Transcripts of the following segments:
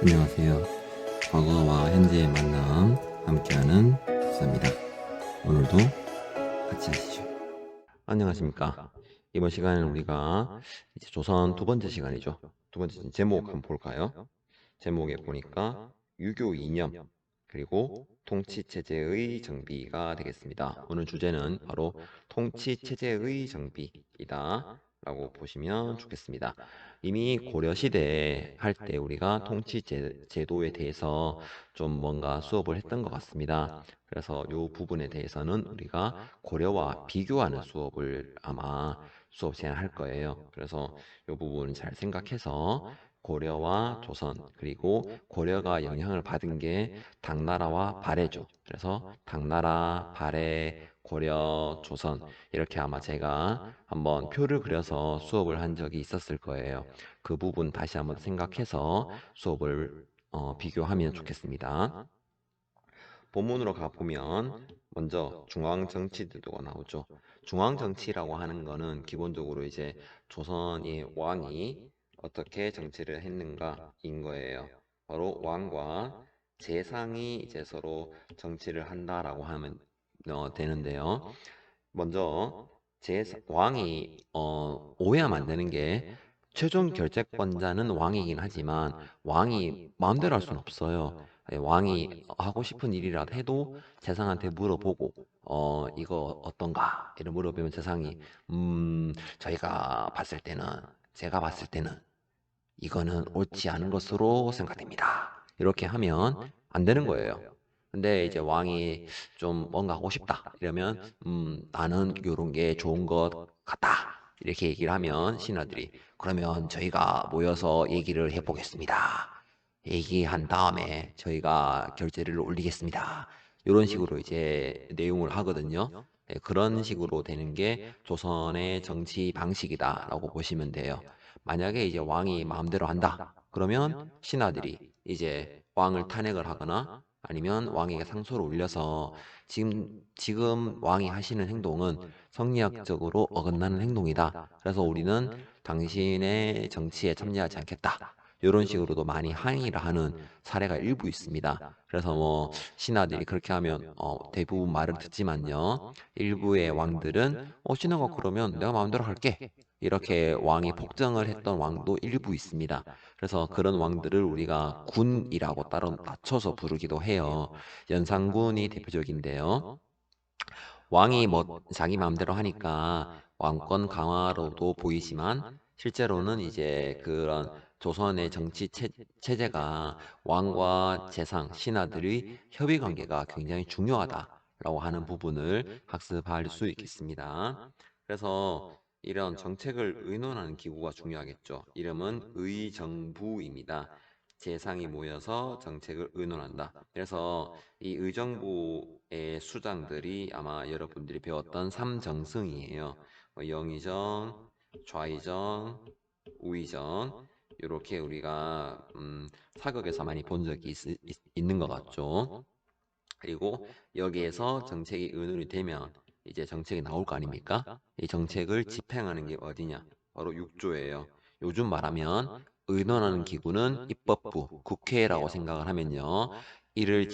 안녕하세요. 과거와 현재의 만남 함께하는 조사입니다. 오늘도 같이 하시죠. 안녕하십니까. 이번 시간에는 우리가 이제 조선 두 번째 시간이죠. 두 번째 제목 한번 볼까요? 제목에 보니까 유교 이념 그리고 통치체제의 정비가 되겠습니다. 오늘 주제는 바로 통치체제의 정비이다 라고 보시면 좋겠습니다. 이미 고려시대 할 때 우리가 통치제도에 대해서 좀 뭔가 수업을 했던 것 같습니다. 그래서 이 부분에 대해서는 우리가 고려와 비교하는 수업을 아마 수업 시간에 할 거예요. 그래서 이 부분 잘 생각해서 고려와 조선 그리고 고려가 영향을 받은 게 당나라와 발해죠. 그래서 당나라, 발해, 고려, 조선 이렇게 아마 제가 한번 표를 그려서 수업을 한 적이 있었을 거예요. 그 부분 다시 한번 생각해서 수업을 비교하면 좋겠습니다. 본문으로 가보면 먼저 중앙정치제도가 나오죠. 중앙정치라고 하는 거는 기본적으로 이제 조선의 왕이 어떻게 정치를 했는가인 거예요. 바로 왕과 재상이 이제 서로 정치를 한다라고 하면 되는데요. 먼저 왕이 오해하면 안 되는 게 최종 결재권자는 왕이긴 하지만 왕이 마음대로 할 수는 없어요. 왕이 하고 싶은 일이라도 해도 재상한테 물어보고 이거 어떤가 이런 물어보면 재상이 저희가 봤을 때는 제가 봤을 때는 이거는 옳지 않은 것으로 생각됩니다. 이렇게 하면 안 되는 거예요. 근데 이제 왕이 좀 뭔가 하고 싶다 이러면 나는 요런 게 좋은 것 같다 이렇게 얘기를 하면 신하들이 그러면 저희가 모여서 얘기를 해보겠습니다. 얘기한 다음에 저희가 결제를 올리겠습니다. 이런 식으로 이제 내용을 하거든요. 네, 그런 식으로 되는 게 조선의 정치 방식이다라고 보시면 돼요. 만약에 이제 왕이 마음대로 한다. 그러면 신하들이 이제 왕을 탄핵을 하거나 아니면 왕에게 상소를 올려서 지금 왕이 하시는 행동은 성리학적으로 어긋나는 행동이다. 그래서 우리는 당신의 정치에 참여하지 않겠다. 이런 식으로도 많이 항의를 하는 사례가 일부 있습니다. 그래서 뭐 신하들이 그렇게 하면 대부분 말을 듣지만요. 일부의 왕들은 신하가 그러면 내가 마음대로 할게. 이렇게 왕이 폭정을 했던 왕도 일부 있습니다. 그래서 그런 왕들을 우리가 군이라고 따로 낮춰서 부르기도 해요. 연산군이 대표적인데요. 왕이 뭐 자기 마음대로 하니까 왕권 강화로도 보이지만 실제로는 이제 그런 조선의 정치 체제가 왕과 재상, 신하들의 협의 관계가 굉장히 중요하다라고 하는 부분을 학습할 수 있겠습니다. 그래서 이런 정책을 의논하는 기구가 중요하겠죠. 이름은 의정부입니다. 재상이 모여서 정책을 의논한다. 그래서 이 의정부의 수장들이 아마 여러분들이 배웠던 삼정승이에요. 영의정, 좌의정, 우의정 이렇게 우리가 사극에서 많이 본 적이 있는 것 같죠. 그리고 여기에서 정책이 의논이 되면 이제 정책이 나올 거 아닙니까? 이 정책을 집행하는 게 어디냐? 바로 육조예요. 요즘 말하면 의논하는 기구는 입법부, 국회라고 생각을 하면요. 이를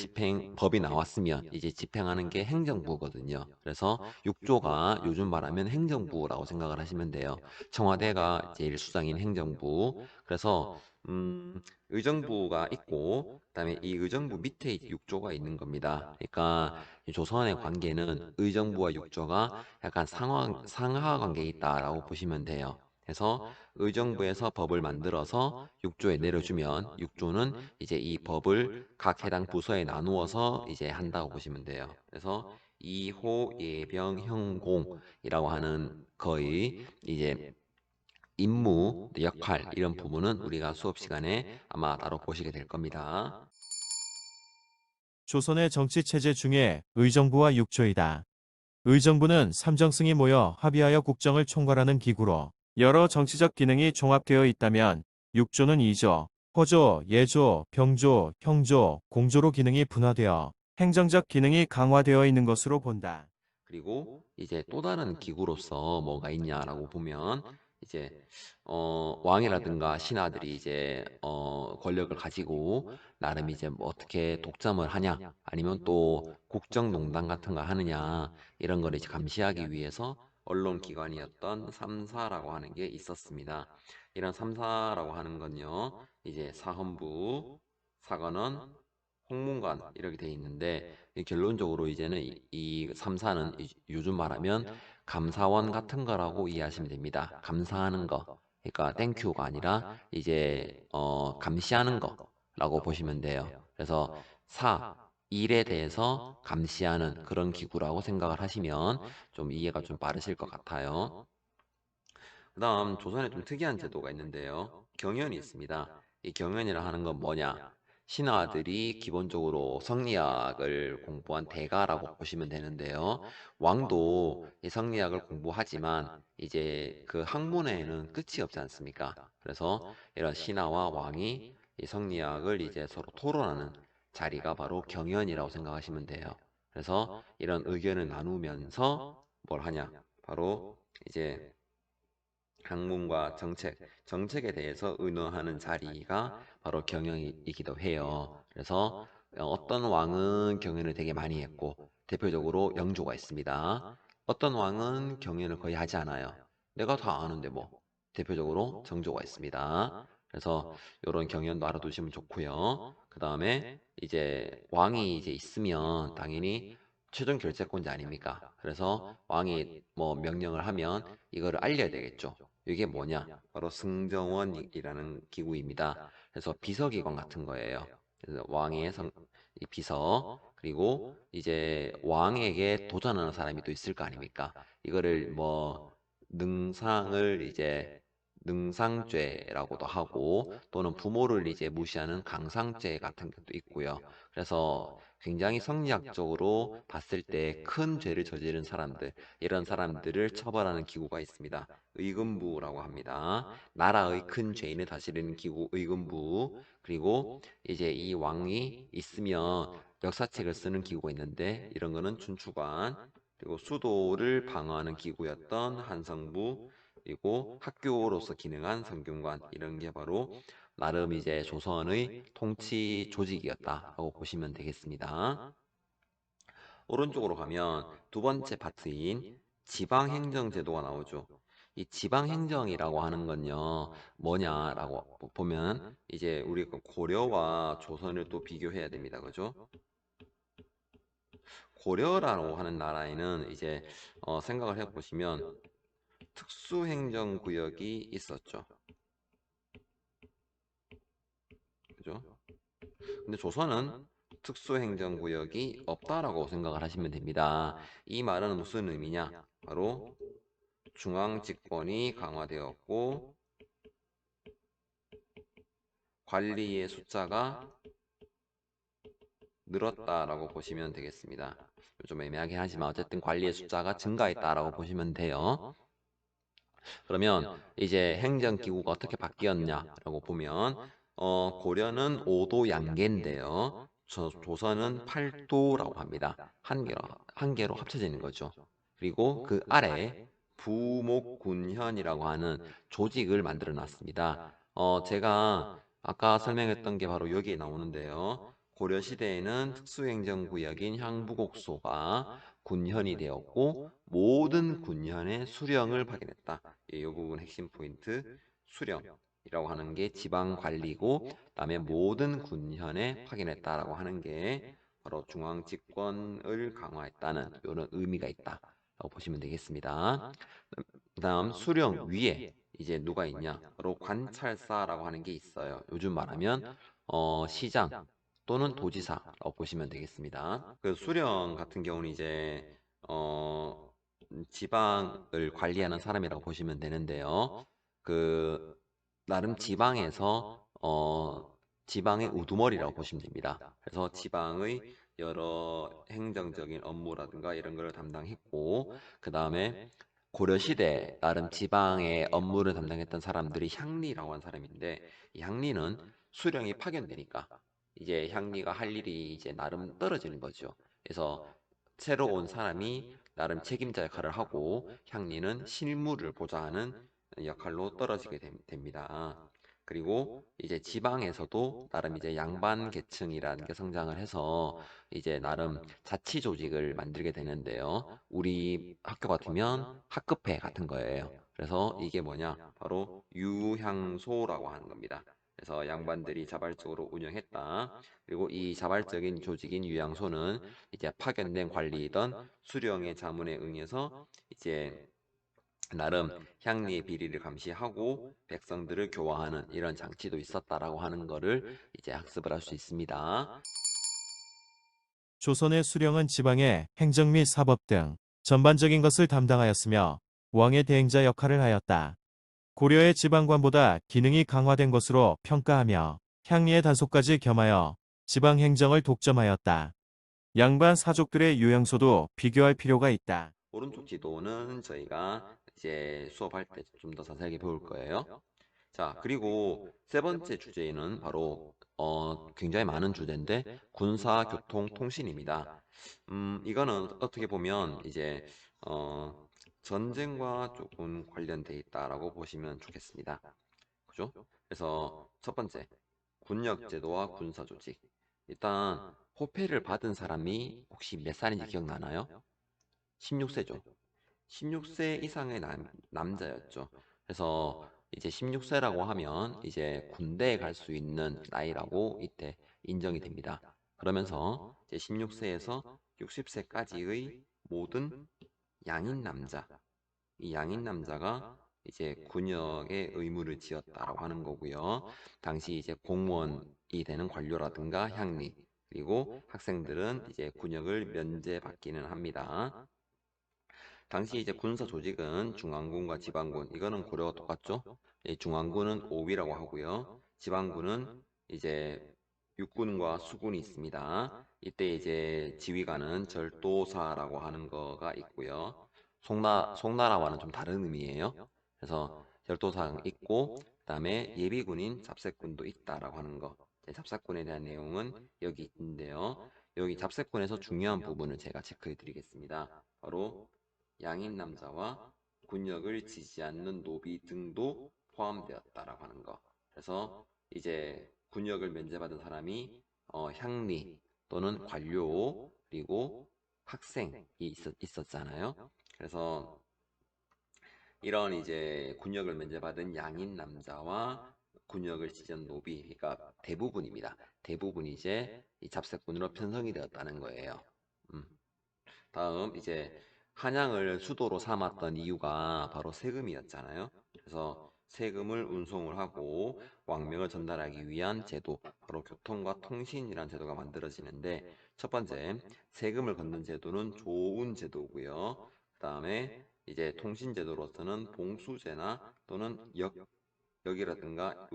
법이 나왔으면 이제 집행하는 게 행정부거든요. 그래서 육조가 요즘 말하면 행정부라고 생각을 하시면 돼요. 청와대가 제1수장인 행정부. 그래서 의정부가 있고 그다음에 이 의정부 밑에 육조가 있는 겁니다. 그러니까 이 조선의 관계는 의정부와 육조가 약간 상하 관계에 있다라고 보시면 돼요. 그래서 의정부에서 법을 만들어서 육조에 내려주면 육조는 이제 이 법을 각 해당 부서에 나누어서 이제 한다고 보시면 돼요. 그래서 이호 예병 형공이라고 하는 거의 이제 임무, 역할 이런 부분은 우리가 수업 시간에 아마 따로 보시게 될 겁니다. 조선의 정치 체제 중에 의정부와 육조이다. 의정부는 삼정승이 모여 합의하여 국정을 총괄하는 기구로 여러 정치적 기능이 종합되어 있다면 육조는 이조, 호조, 예조, 병조, 형조, 공조로 기능이 분화되어 행정적 기능이 강화되어 있는 것으로 본다. 그리고 이제 또 다른 기구로서 뭐가 있냐라고 보면 이제 왕이라든가 신하들이 이제 권력을 가지고 나름 이제 뭐 어떻게 독점을 하냐 아니면 또 국정농단 같은 거 하느냐 이런 걸 이제 감시하기 위해서 언론 기관이었던 삼사라고 하는 게 있었습니다. 이런 삼사라고 하는 건요 이제 사헌부, 사관원, 홍문관 이렇게 돼 있는데 결론적으로 이제는 이 삼사는 요즘 말하면 감사원 같은 거라고 이해하시면 됩니다. 감사하는 거. 그러니까 땡큐가 아니라 이제 감시하는 거라고 보시면 돼요. 그래서 일에 대해서 감시하는 그런 기구라고 생각을 하시면 좀 이해가 좀 빠르실 것 같아요. 그다음 조선에 좀 특이한 제도가 있는데요. 경연이 있습니다. 이 경연이라 하는 건 뭐냐? 신하들이 기본적으로 성리학을 공부한 대가라고 보시면 되는데요. 왕도 이 성리학을 공부하지만 이제 그 학문에는 끝이 없지 않습니까? 그래서 이런 신하와 왕이 이 성리학을 이제 서로 토론하는 자리가 바로 경연이라고 생각하시면 돼요. 그래서 이런 의견을 나누면서 뭘 하냐? 바로 이제 학문과 정책에 대해서 의논하는 자리가 바로 경영이기도 해요. 그래서 어떤 왕은 경연을 되게 많이 했고, 대표적으로 영조가 있습니다. 어떤 왕은 경연을 거의 하지 않아요. 내가 다 아는데 뭐. 대표적으로 정조가 있습니다. 그래서 이런 경연도 알아두시면 좋고요. 그 다음에 이제 왕이 이제 있으면 당연히 최종 결재권자 아닙니까? 그래서 왕이 뭐 명령을 하면 이거를 알려야 되겠죠. 이게 뭐냐? 바로 승정원이라는 기구입니다. 그래서 비서기관 같은 거예요. 그래서 이 비서, 그리고 이제 왕에게 도전하는 사람이 또 있을 거 아닙니까? 이거를 뭐 능상을 이제 능상죄라고도 하고 또는 부모를 이제 무시하는 강상죄 같은 것도 있고요. 그래서 굉장히 성리학적으로 봤을 때 큰 죄를 저지른 사람들, 이런 사람들을 처벌하는 기구가 있습니다. 의금부라고 합니다. 나라의 큰 죄인을 다스리는 기구 의금부. 그리고 이제 이 왕이 있으면 역사책을 쓰는 기구가 있는데 이런 거는 춘추관. 그리고 수도를 방어하는 기구였던 한성부. 그리고 학교로서 기능한 성균관 이런 게 바로 나름 이제 조선의 통치 조직이었다라고 보시면 되겠습니다. 오른쪽으로 가면 두 번째 파트인 지방행정제도가 나오죠. 이 지방행정이라고 하는 건요, 뭐냐라고 보면, 이제 우리가 고려와 조선을 또 비교해야 됩니다. 그죠? 고려라고 하는 나라에는 이제, 생각을 해보시면, 특수행정구역이 있었죠. 그죠? 근데 조선은 특수행정구역이 없다라고 생각을 하시면 됩니다. 이 말은 무슨 의미냐? 바로 중앙 집권이 강화되었고 관리의 숫자가 늘었다라고 보시면 되겠습니다. 좀 애매하긴 하지만 어쨌든 관리의 숫자가 증가했다라고 보시면 돼요. 그러면 이제 행정기구가 어떻게 바뀌었냐라고 보면 고려는 5도 양계인데요. 조선은 8도라고 합니다. 한 개로 합쳐지는 거죠. 그리고 그 아래 부목군현이라고 하는 조직을 만들어 놨습니다. 제가 아까 설명했던 게 바로 여기에 나오는데요. 고려 시대에는 특수행정구역인 향부곡소가 군현이 되었고 모든 군현의 수령을 파견했다. 이 부분 핵심 포인트 수령이라고 하는 게 지방 관리고 그다음에 모든 군현에 파견했다라고 하는 게 바로 중앙 집권을 강화했다는 이런 의미가 있다라고 보시면 되겠습니다. 그다음 수령 위에 이제 누가 있냐? 바로 관찰사라고 하는 게 있어요. 요즘 말하면 시장 또는 도지사라고 보시면 되겠습니다. 그 수령 같은 경우는 이제 지방을 관리하는 사람이라고 보시면 되는데요. 그 나름 지방에서 지방의 우두머리라고 보시면 됩니다. 그래서 지방의 여러 행정적인 업무라든가 이런 걸 담당했고 그 다음에 고려시대 나름 지방의 업무를 담당했던 사람들이 향리라고 하는 사람인데 이 향리는 수령이 파견되니까 이제 향리가 할 일이 이제 나름 떨어지는 거죠. 그래서 새로 온 사람이 나름 책임자 역할을 하고 향리는 실무를 보좌하는 역할로 떨어지게 됩니다. 그리고 이제 지방에서도 나름 이제 양반 계층이라는 게 성장을 해서 이제 나름 자치 조직을 만들게 되는데요. 우리 학교 같으면 학급회 같은 거예요. 그래서 이게 뭐냐? 바로 유향소라고 하는 겁니다. 그래서 양반들이 자발적으로 운영했다. 그리고 이 자발적인 조직인 유양소는 이제 파견된 관리이던 수령의 자문에 응해서 이제 나름 향리의 비리를 감시하고 백성들을 교화하는 이런 장치도 있었다라고 하는 거를 이제 학습을 할 수 있습니다. 조선의 수령은 지방의 행정 및 사법 등 전반적인 것을 담당하였으며 왕의 대행자 역할을 하였다. 고려의 지방관보다 기능이 강화된 것으로 평가하며 향리의 단속까지 겸하여 지방 행정을 독점하였다. 양반 사족들의 요양소도 비교할 필요가 있다. 오른쪽 지도는 저희가 이제 수업할 때 좀 더 자세하게 배울 거예요. 자, 그리고 세 번째 주제는 바로 굉장히 많은 주제인데 군사, 교통, 통신입니다. 이거는 어떻게 보면 이제 어, 전쟁과 조금 관련돼 있다라고 보시면 좋겠습니다. 그죠? 그래서 첫 번째, 군역 제도와 군사 조직. 일단 호패를 받은 사람이 혹시 몇 살인지 기억나나요? 16세죠. 16세 이상의 남자였죠. 그래서 이제 16세라고 하면 이제 군대에 갈 수 있는 나이라고 이때 인정이 됩니다. 그러면서 이제 16세에서 60세까지의 모든 양인 남자, 이 양인 남자가 이제 군역의 의무를 지었다라고 하는 거고요. 당시 이제 공무원이 되는 관료라든가 향리, 그리고 학생들은 이제 군역을 면제받기는 합니다. 당시 이제 군사 조직은 중앙군과 지방군, 이거는 고려와 똑같죠? 중앙군은 5위라고 하고요. 지방군은 이제 육군과 수군이 있습니다. 이때 이제 지휘관은 절도사라고 하는 거가 있고요. 송나라와는 좀 다른 의미예요. 그래서 절도사가 있고, 그다음에 예비군인 잡색군도 있다라고 하는 거. 잡사군에 대한 내용은 여기 있는데요. 여기 잡색군에서 중요한 부분을 제가 체크해 드리겠습니다. 바로 양인 남자와 군역을 지지 않는 노비 등도 포함되었다라고 하는 거. 그래서 이제 군역을 면제받은 사람이 향리 또는 관료 그리고 학생이 있었잖아요. 그래서 이런 이제 군역을 면제받은 양인 남자와 군역을 지지한 노비, 그러니까 대부분입니다. 대부분이 이제 이 잡색군으로 편성이 되었다는 거예요. 음. 다음 이제 한양을 수도로 삼았던 이유가 바로 세금이었잖아요. 그래서 세금을 운송을 하고 왕명을 전달하기 위한 제도, 바로 교통과 통신이라는 제도가 만들어지는데 첫 번째 세금을 걷는 제도는 조운 제도고요. 그다음에 이제 통신 제도로서는 봉수제나 또는 역이라든가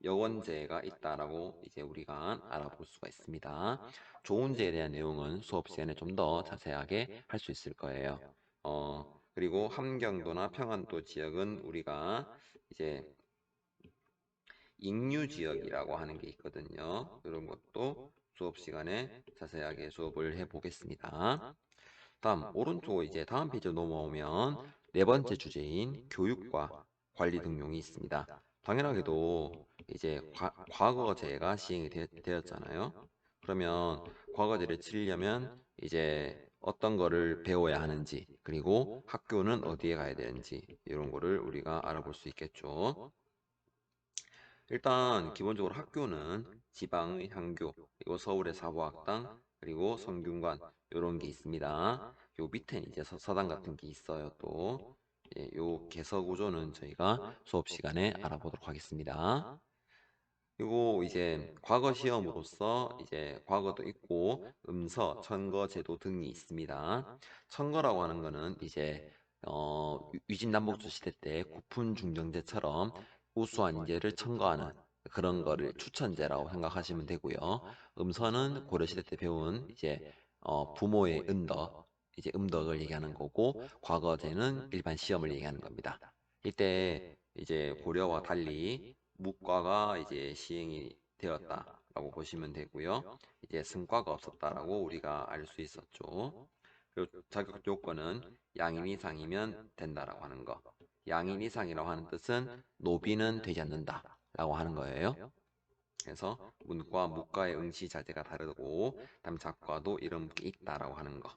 여원제가 있다라고 이제 우리가 알아볼 수가 있습니다. 조은제에 대한 내용은 수업 시간에 좀 더 자세하게 할 수 있을 거예요. 그리고 함경도나 평안도 지역은 우리가 이제 익류 지역이라고 하는 게 있거든요. 이런 것도 수업 시간에 자세하게 수업을 해 보겠습니다. 다음 오른쪽 이제 다음 페이지로 넘어오면 네 번째 주제인 교육과 관리 등용이 있습니다. 당연하게도 이제 과거제가 시행이 되었잖아요. 그러면 과거제를 치려면 이제 어떤 거를 배워야 하는지, 그리고 학교는 어디에 가야 되는지 이런 거를 우리가 알아볼 수 있겠죠. 일단 기본적으로 학교는 지방의 향교, 그리고 서울의 사보학당, 그리고 성균관 이런 게 있습니다. 요 밑에는 이제 서당 같은 게 있어요. 또 요 개서 구조는 저희가 수업 시간에 알아보도록 하겠습니다. 그리고 이제 과거 시험으로서 이제 과거도 있고 음서, 천거 제도 등이 있습니다. 천거라고 하는 거는 이제 위진남북조 시대 때 국푼중정제처럼 우수한 인재를 첨가하는 그런 거를 추천제라고 생각하시면 되고요. 음서는 고려시대 때 배운 이제 부모의 은덕, 이제 음덕을 얘기하는 거고 과거제는 일반 시험을 얘기하는 겁니다. 이때 이제 고려와 달리 무과가 이제 시행이 되었다라고 보시면 되고요. 이제 승과가 없었다라고 우리가 알 수 있었죠. 그리고 자격 요건은 양인 이상이면 된다라고 하는 거. 양인 이상이라고 하는 뜻은 노비는 되지 않는다 라고 하는 거예요. 그래서 문과, 무과의 응시 자제가 다르고 다음 작과도 이런 게 있다라고 하는 거.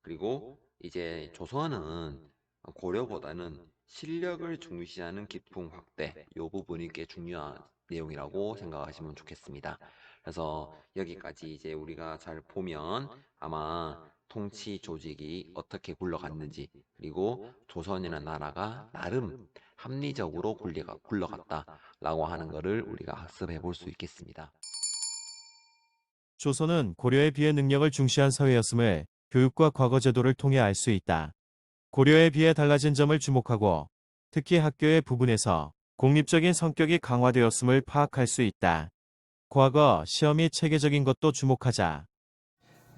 그리고 이제 조선은 고려보다는 실력을 중시하는 기품 확대 이 부분이 꽤 중요한 내용이라고 생각하시면 좋겠습니다. 그래서 여기까지 이제 우리가 잘 보면 아마 통치 조직이 어떻게 굴러갔는지 그리고 조선이라는 나라가 나름 합리적으로 굴러갔다라고 하는 것을 우리가 학습해 볼 수 있겠습니다. 조선은 고려에 비해 능력을 중시한 사회였음을 교육과 과거 제도를 통해 알 수 있다. 고려에 비해 달라진 점을 주목하고 특히 학교의 부분에서 공립적인 성격이 강화되었음을 파악할 수 있다. 과거 시험이 체계적인 것도 주목하자.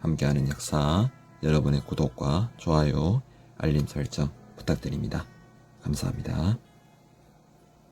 함께하는 역사, 여러분의 구독과 좋아요, 알림 설정 부탁드립니다. 감사합니다.